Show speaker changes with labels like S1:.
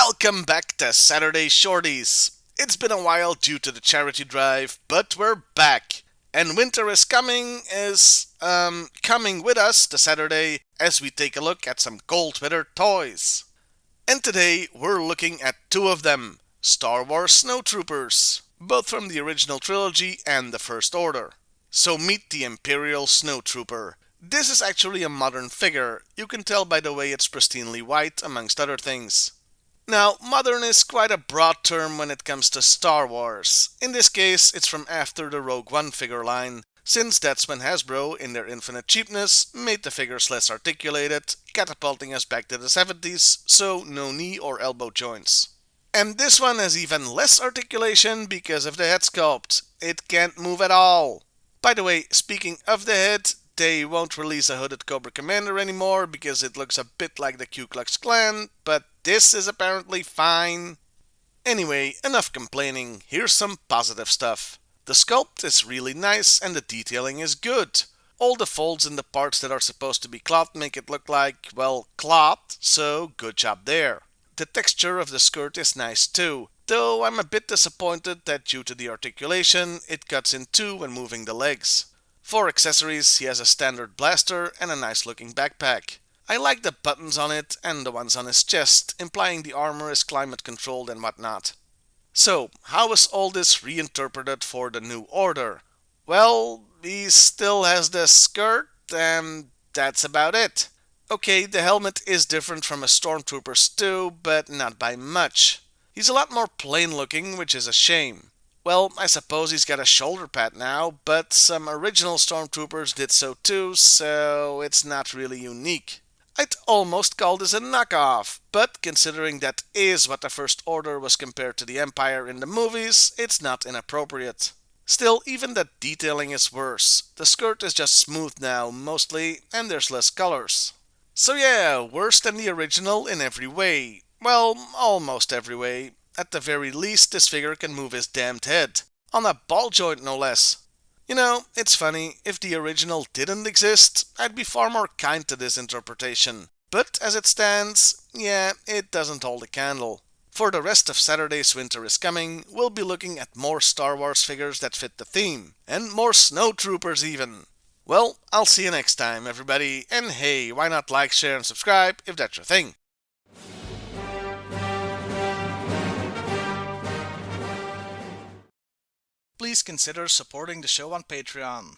S1: Welcome back to Saturday Shorties. It's been a while due to the charity drive, but we're back. And winter is coming with us to Saturday as we take a look at some cold weather toys. And today we're looking at two of them, Star Wars Snowtroopers, both from the original trilogy and the First Order. So meet the Imperial Snowtrooper. This is actually a modern figure. You can tell by the way it's pristinely white, amongst other things. Now, modern is quite a broad term when it comes to Star Wars. In this case, it's from after the Rogue One figure line, since that's when Hasbro, in their infinite cheapness, made the figures less articulated, catapulting us back to the 70s, so no knee or elbow joints. And this one has even less articulation because of the head sculpt. It can't move at all. By the way, speaking of the head, they won't release a hooded Cobra Commander anymore because it looks a bit like the Ku Klux Klan, but this is apparently fine. Anyway, enough complaining, here's some positive stuff. The sculpt is really nice and the detailing is good. All the folds in the parts that are supposed to be cloth make it look like, well, cloth, so good job there. The texture of the skirt is nice too, though I'm a bit disappointed that due to the articulation, it cuts in two when moving the legs. For accessories, he has a standard blaster and a nice looking backpack. I like the buttons on it and the ones on his chest, implying the armor is climate controlled and whatnot. So, how is all this reinterpreted for the New Order? Well, he still has the skirt, and that's about it. Okay, the helmet is different from a Stormtrooper's too, but not by much. He's a lot more plain looking, which is a shame. Well, I suppose he's got a shoulder pad now, but some original Stormtroopers did so too, so it's not really unique. I'd almost call this a knockoff, but considering that is what the First Order was compared to the Empire in the movies, it's not inappropriate. Still, even the detailing is worse. The skirt is just smooth now, mostly, and there's less colors. So yeah, worse than the original in every way. Well, almost every way. At the very least, this figure can move his damned head. On a ball joint, no less. You know, it's funny, if the original didn't exist, I'd be far more kind to this interpretation. But as it stands, yeah, it doesn't hold a candle. For the rest of Saturday's Winter is Coming, we'll be looking at more Star Wars figures that fit the theme, and more snowtroopers even. Well, I'll see you next time, everybody, and hey, why not like, share, and subscribe if that's your thing. Please consider supporting the show on Patreon.